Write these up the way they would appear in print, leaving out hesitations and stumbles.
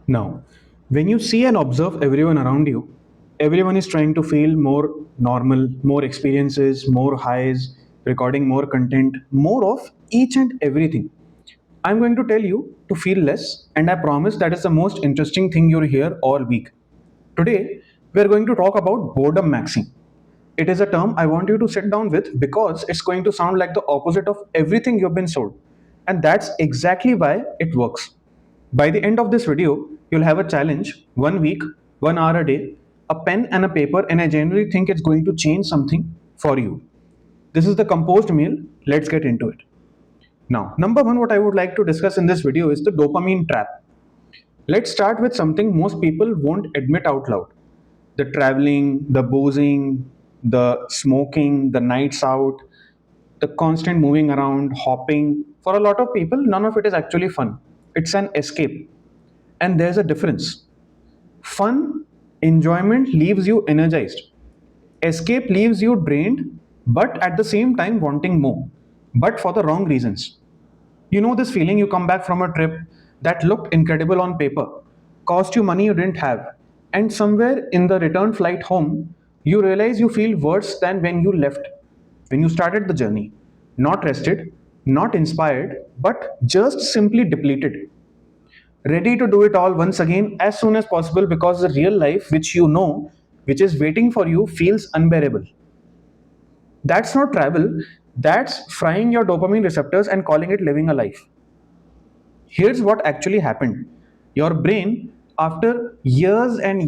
Now, when you see and observe everyone around you, everyone is trying to feel more normal, more experiences, more highs, recording more content, more of each and everything. I'm going to tell you to feel less, and I promise that is the most interesting thing you'll hear all week. Today, we are going to talk about boredom maxing. It is a term I want you to sit down with because it's going to sound like the opposite of everything you've been sold. And that's exactly why it works. By the end of this video, you'll have a challenge 1 week, 1 hour a day, a pen and a paper, and I genuinely think it's going to change something for you. This is the composed meal. Let's get into it. Now, number one, what I would like to discuss in this video is the dopamine trap. Let's start with something most people won't admit out loud: the traveling, the boozing, the smoking, the nights out, the constant moving around, hopping. For a lot of people, none of it is actually fun. It's an escape. And there's a difference. Fun, enjoyment leaves you energized. Escape leaves you drained, but at the same time wanting more, but for the wrong reasons. You know this feeling: you come back from a trip that looked incredible on paper, cost you money you didn't have, and somewhere in the return flight home, you realize you feel worse than when you left, when you started the journey. Not rested, not inspired, but just simply depleted. Ready to do it all once again as soon as possible because the real life, which you know, which is waiting for you, feels unbearable. That's not travel, that's frying your dopamine receptors and calling it living a life. Here's what actually happened. Your brain, after years and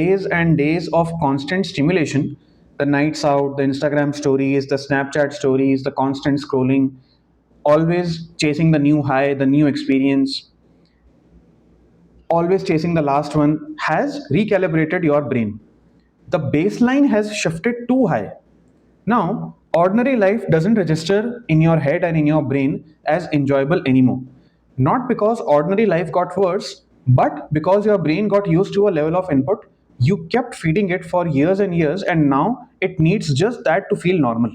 days of constant stimulation, the nights out, the Instagram stories, the Snapchat stories, the constant scrolling, always chasing the new high, the new experience, always chasing the last one, has recalibrated your brain. The baseline has shifted too high. Now, ordinary life doesn't register in your head and in your brain as enjoyable anymore. Not because ordinary life got worse, but because your brain got used to a level of input. You kept feeding it for years and years, and now it needs just that to feel normal.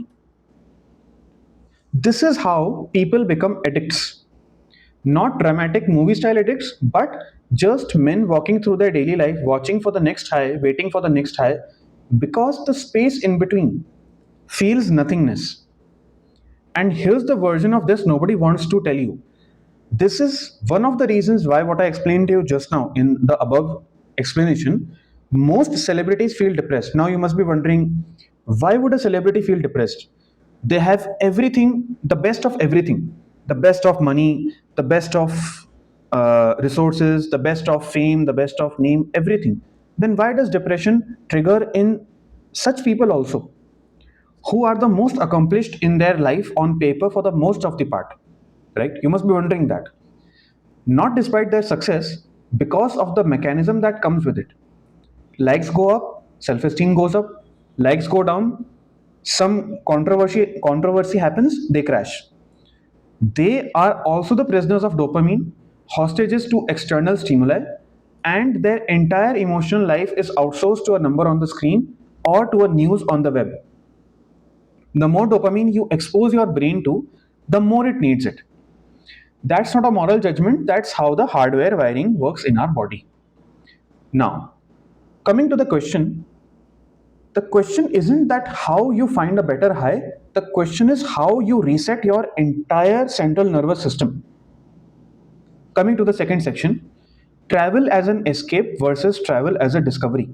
This is how people become addicts. Not dramatic movie style addicts, but just men walking through their daily life, watching for the next high, waiting for the next high, because the space in between feels nothingness. And here's the version of this nobody wants to tell you. This is one of the reasons why what I explained to you just now in the above explanation, most celebrities feel depressed. Now you must be wondering, why would a celebrity feel depressed? They have everything, the best of everything, the best of money, the best of resources, the best of fame, the best of name, everything. Then why does depression trigger in such people also, who are the most accomplished in their life on paper for the most of the part? Right? You must be wondering that. Not despite their success, because of the mechanism that comes with it. Likes go up, self-esteem goes up. Likes go down, some controversy happens, they crash. They are also the prisoners of dopamine, hostages to external stimuli, and their entire emotional life is outsourced to a number on the screen or to a news on the web. The more dopamine you expose your brain to, the more it needs it. That's not a moral judgment, that's how the hardware wiring works in our body. Now, coming to the question isn't that how you find a better high, the question is how you reset your entire central nervous system. Coming to the second section, travel as an escape versus travel as a discovery.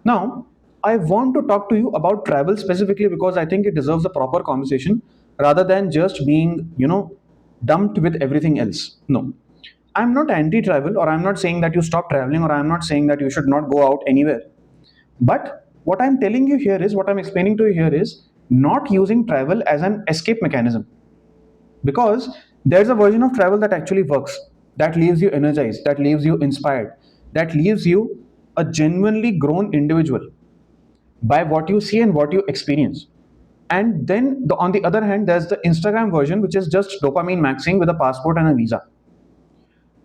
Now, I want to talk to you about travel specifically because I think it deserves a proper conversation rather than just being, dumped with everything else. No. I'm not anti travel, or I'm not saying that you stop traveling, or I'm not saying that you should not go out anywhere. But what I'm telling you here is, what I'm explaining to you here is not using travel as an escape mechanism. Because there's a version of travel that actually works, that leaves you energized, that leaves you inspired, that leaves you a genuinely grown individual by what you see and what you experience. And then on the other hand, there's the Instagram version, which is just dopamine maxing with a passport and a visa.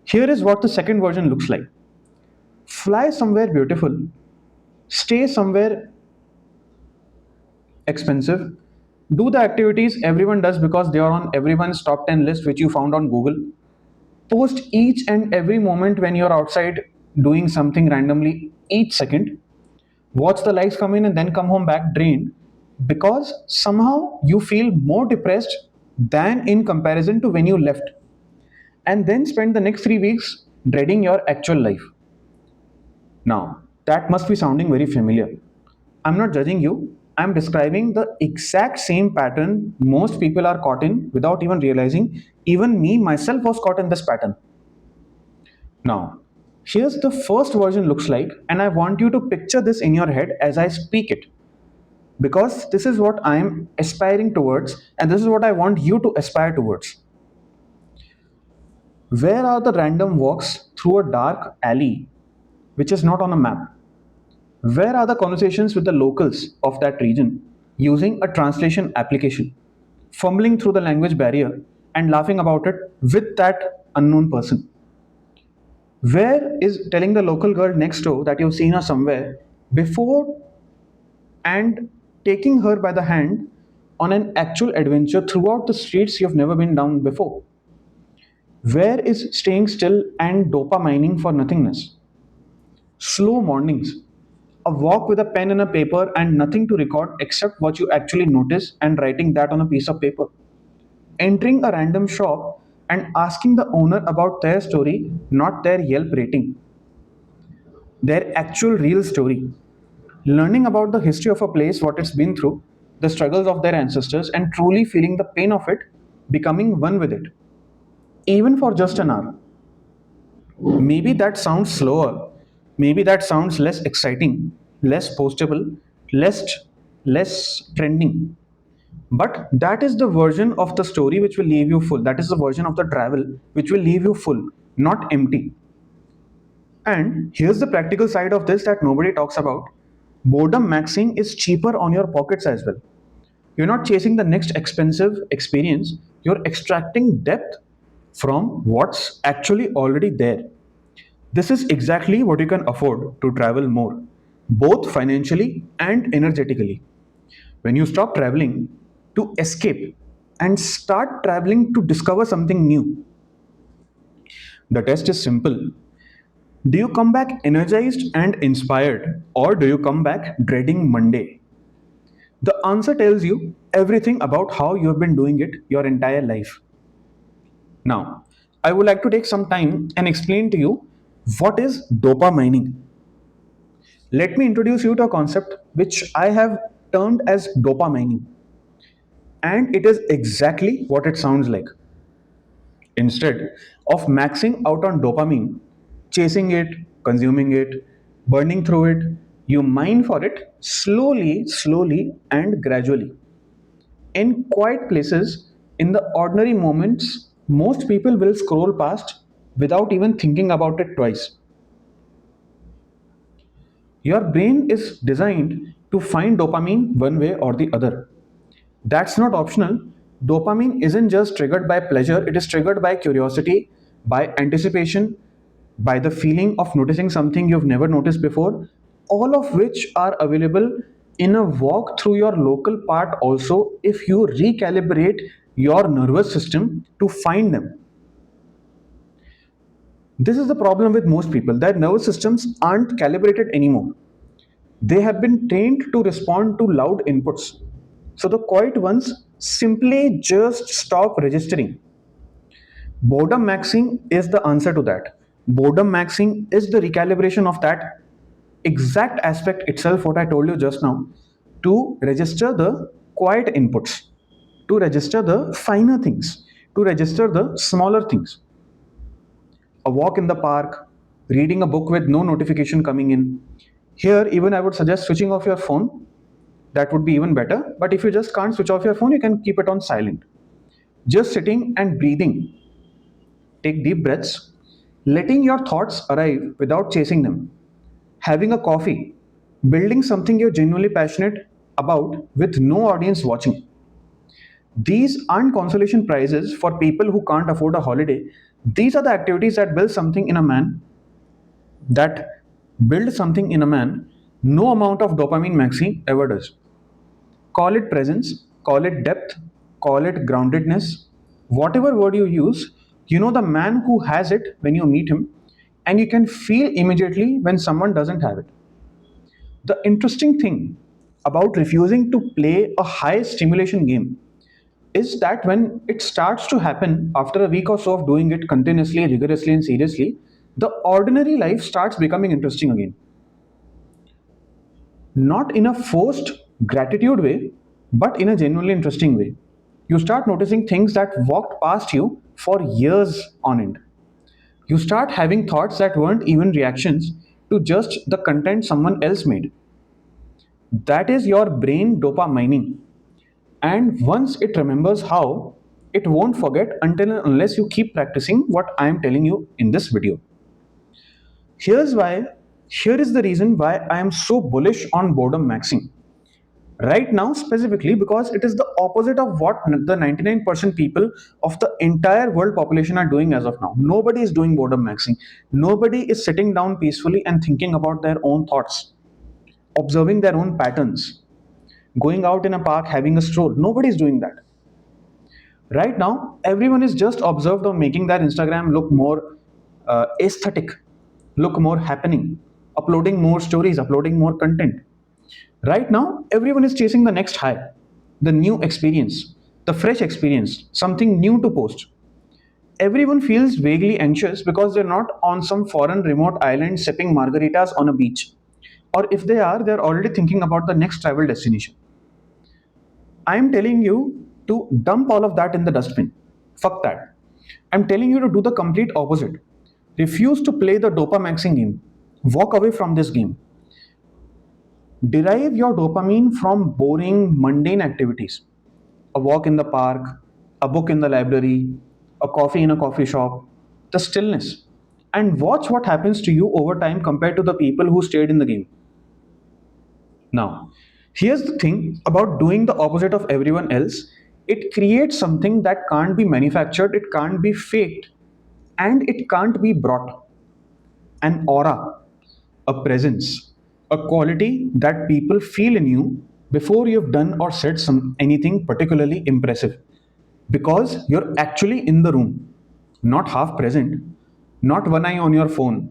Here is what the second version looks like: fly somewhere beautiful, stay somewhere expensive, do the activities everyone does because they are on everyone's top 10 list, which you found on Google, Post each and every moment when you're outside doing something randomly each second. Watch the likes come in and then come home back drained because somehow you feel more depressed than in comparison to when you left. And then spend the next 3 weeks dreading your actual life. Now, that must be sounding very familiar. I'm not judging you, I'm describing the exact same pattern most people are caught in without even realizing. Even me myself was caught in this pattern. Now, here's the first version looks like, and I want you to picture this in your head as I speak it. Because this is what I am aspiring towards, and this is what I want you to aspire towards. Where are the random walks through a dark alley which is not on a map? Where are the conversations with the locals of that region using a translation application, fumbling through the language barrier and laughing about it with that unknown person? Where is telling the local girl next door that you've seen her somewhere before and taking her by the hand on an actual adventure throughout the streets you've never been down before? Where is staying still and dopa-mining for nothingness? Slow mornings, a walk with a pen and a paper and nothing to record except what you actually notice and writing that on a piece of paper. Entering a random shop and asking the owner about their story, not their Yelp rating, their actual real story. Learning about the history of a place, what it's been through, the struggles of their ancestors, and truly feeling the pain of it, becoming one with it, even for just an hour. Maybe that sounds slower. Maybe that sounds less exciting, less postable, less less trending. But that is the version of the story which will leave you full. That is the version of the travel which will leave you full, not empty. And here's the practical side of this that nobody talks about. Boredom maxing is cheaper on your pockets as well. You're not chasing the next expensive experience, you're extracting depth from what's actually already there. This is exactly what you can afford to travel more, both financially and energetically. When you stop traveling to escape and start traveling to discover something new, the test is simple. Do you come back energized and inspired, or do you come back dreading Monday? The answer tells you everything about how you have been doing it your entire life. Now, I would like to take some time and explain to you what is dopamining. Let me introduce you to a concept which I have termed as dopamining, and it is exactly what it sounds like. Instead of maxing out on dopamine, chasing it, consuming it, burning through it, you mine for it slowly, and gradually. In quiet places, in the ordinary moments, most people will scroll past without even thinking about it twice. Your brain is designed to find dopamine one way or the other. That's not optional. Dopamine isn't just triggered by pleasure, it is triggered by curiosity, by anticipation, by the feeling of noticing something you've never noticed before, all of which are available in a walk through your local part also if you recalibrate your nervous system to find them. This is the problem with most people. Their nervous systems aren't calibrated anymore. They have been trained to respond to loud inputs. So the quiet ones simply just stop registering. Boredom maxing is the answer to that. Boredom maxing is the recalibration of that exact aspect itself, what I told you just now, to register the quiet inputs, to register the finer things, to register the smaller things. A walk in the park, reading a book with no notification coming in. Here, even I would suggest switching off your phone. That would be even better. But if you just can't switch off your phone, you can keep it on silent. Just sitting and breathing. Take deep breaths, letting your thoughts arrive without chasing them. Having a coffee, building something you're genuinely passionate about with no audience watching. These aren't consolation prizes for people who can't afford a holiday. These are the activities that build something in a man, that build something in a man no amount of dopamine maxing ever does. Call it presence, call it depth, call it groundedness, whatever word you use, You know the man who has it when you meet him, and you can feel immediately when someone doesn't have it. The interesting thing about refusing to play a high stimulation game is that when it starts to happen after a week or so of doing it continuously, rigorously, and seriously, the ordinary life starts becoming interesting again. Not in a forced gratitude way, but in a genuinely interesting way. You start noticing things that walked past you for years on end. You start having thoughts that weren't even reactions to just the content someone else made. That is your brain dopamining. And once it remembers how, it won't forget until and unless you keep practicing what I am telling you in this video. Here's why, here is the reason why I am so bullish on boredom maxing. Right now, specifically, because it is the opposite of what the 99% people of the entire world population are doing as of now. Nobody is doing boredom maxing. Nobody is sitting down peacefully and thinking about their own thoughts, observing their own patterns, going out in a park, having a stroll. Nobody is doing that. Right now, everyone is just observed on making their Instagram look more aesthetic, look more happening, uploading more stories, uploading more content. Right now, everyone is chasing the next high, the new experience, the fresh experience, something new to post. Everyone feels vaguely anxious because they're not on some foreign remote island sipping margaritas on a beach. Or if they are, they're already thinking about the next travel destination. I'm telling you to dump all of that in the dustbin. Fuck that. I'm telling you to do the complete opposite. Refuse to play the Dopa-maxing game. Walk away from this game. Derive your dopamine from boring, mundane activities. A walk in the park, a book in the library, a coffee in a coffee shop, the stillness. And watch what happens to you over time compared to the people who stayed in the game. Now, here's the thing about doing the opposite of everyone else, it creates something that can't be manufactured, it can't be faked, and it can't be brought. An aura, a presence, a quality that people feel in you before you've done or said anything particularly impressive. Because you're actually in the room, not half present, not one eye on your phone,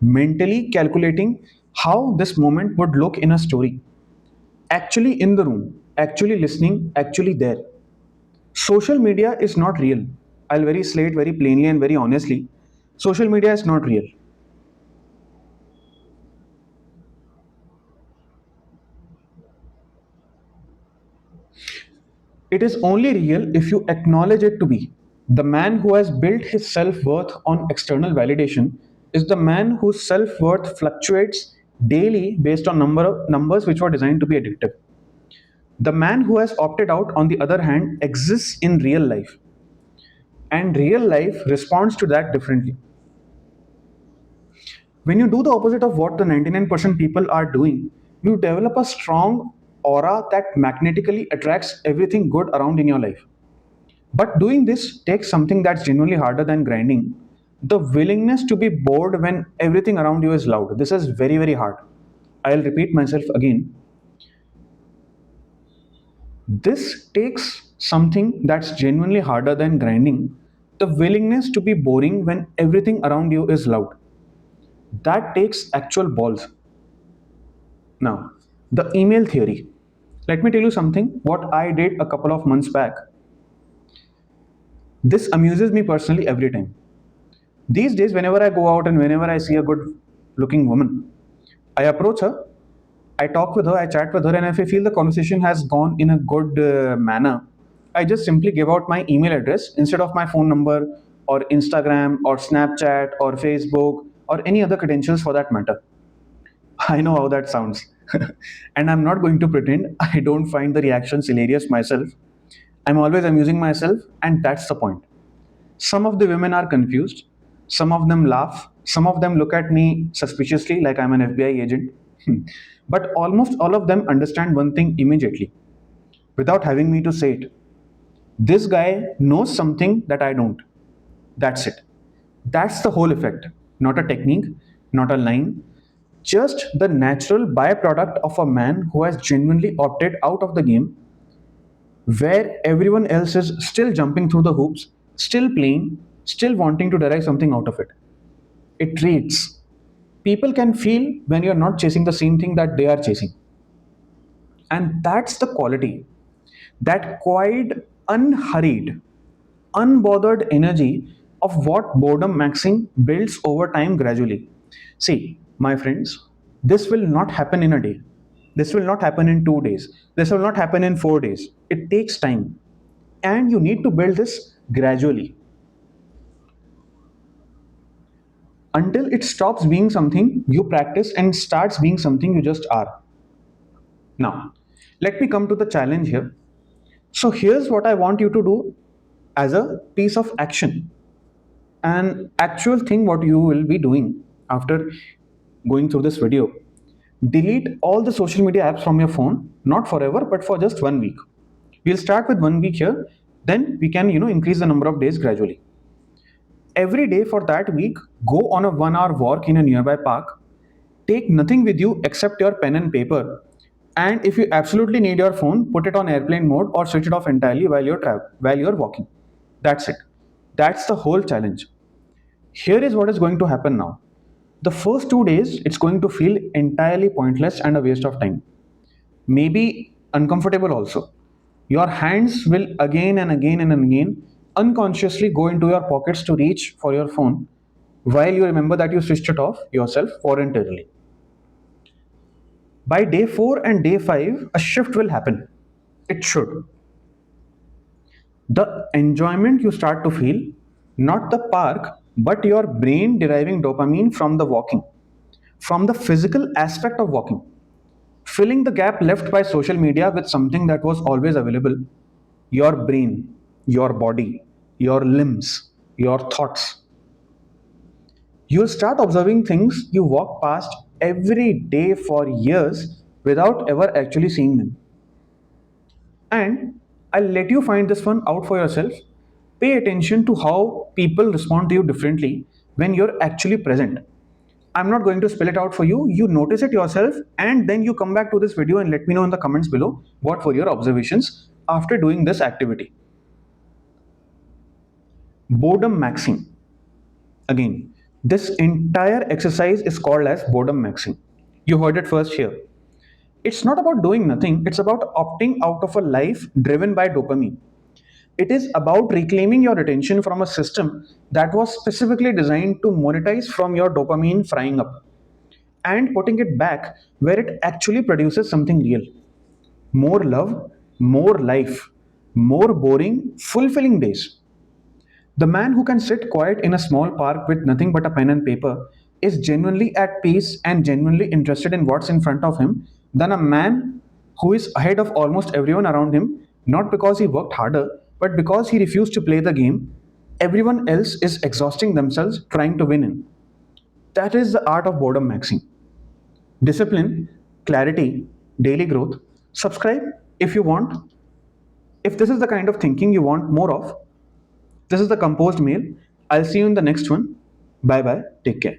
mentally calculating how this moment would look in a story. Actually in the room, actually listening, actually there. Social media is not real. I'll very slate very plainly and very honestly. Social media is not real. It is only real if you acknowledge it to be. The man who has built his self worth on external validation is the man whose self worth fluctuates daily based on numbers which were designed to be addictive. The man who has opted out, on the other hand, exists in real life, and real life responds to that differently. When you do the opposite of what the 99% people are doing, you develop a strong aura that magnetically attracts everything good around in your life. But doing this takes something that's genuinely harder than grinding, the willingness to be bored when everything around you is loud. This is very, very hard. I'll repeat myself again. This takes something that's genuinely harder than grinding, the willingness to be boring when everything around you is loud. That takes actual balls. Now, the email theory. Let me tell you something what I did a couple of months back. This amuses me personally every time. These days, whenever I go out and whenever I see a good looking woman, I approach her, I talk with her, I chat with her, and if I feel the conversation has gone in a good manner, I just simply give out my email address instead of my phone number or Instagram or Snapchat or Facebook or any other credentials for that matter. I know how that sounds. And I'm not going to pretend I don't find the reactions hilarious myself. I'm always amusing myself, and that's the point. Some of the women are confused, some of them laugh, some of them look at me suspiciously like I'm an FBI agent. But almost all of them understand one thing immediately without having me to say it. This guy knows something that I don't. That's it. That's the whole effect. Not a technique, not a line, just the natural byproduct of a man who has genuinely opted out of the game where everyone else is still jumping through the hoops, still playing, still wanting to derive something out of it. It treats. People can feel when you're not chasing the same thing that they are chasing. And that's the quality, that quiet, unhurried, unbothered energy of what boredom maxing builds over time gradually. See, my friends, this will not happen in a day. This will not happen in 2 days. This will not happen in 4 days. It takes time. And you need to build this gradually until it stops being something you practice and starts being something you just are. Now, let me come to the challenge here. So, here's what I want you to do as a piece of action, an actual thing what you will be doing after going through this video. Delete all the social media apps from your phone, not forever, but for just 1 week. We'll start with 1 week here, then we can increase the number of days gradually. Every day for that week, go on a 1 hour walk in a nearby park. Take nothing with you except your pen and paper. And if you absolutely need your phone, put it on airplane mode or switch it off entirely while you're walking. That's it. That's the whole challenge. Here is what is going to happen now. The first 2 days, it's going to feel entirely pointless and a waste of time. Maybe uncomfortable also. Your hands will again and again and again unconsciously go into your pockets to reach for your phone while you remember that you switched it off yourself voluntarily. By day 4 and day 5, a shift will happen. It should. The enjoyment you start to feel, not the park, but your brain deriving dopamine from the walking, from the physical aspect of walking, filling the gap left by social media with something that was always available: your brain, your body, your limbs, your thoughts. You'll start observing things you walk past every day for years without ever actually seeing them. And I'll let you find this one out for yourself. Pay attention to how people respond to you differently when you're actually present. I'm not going to spell it out for you. You notice it yourself and then you come back to this video and let me know in the comments below what were your observations after doing this activity. Boredom maxing. Again, this entire exercise is called as boredom maxing. You heard it first here. It's not about doing nothing, it's about opting out of a life driven by dopamine. It is about reclaiming your attention from a system that was specifically designed to monetize from your dopamine frying up and putting it back where it actually produces something real. More love, more life, more boring, fulfilling days. The man who can sit quiet in a small park with nothing but a pen and paper is genuinely at peace and genuinely interested in what's in front of him than a man who is ahead of almost everyone around him, not because he worked harder, but because he refused to play the game everyone else is exhausting themselves trying to win in. That is the art of boredom maxing. Discipline, clarity, daily growth. Subscribe if you want. If this is the kind of thinking you want more of, this is the composed mail. I'll see you in the next one. Bye bye. Take care.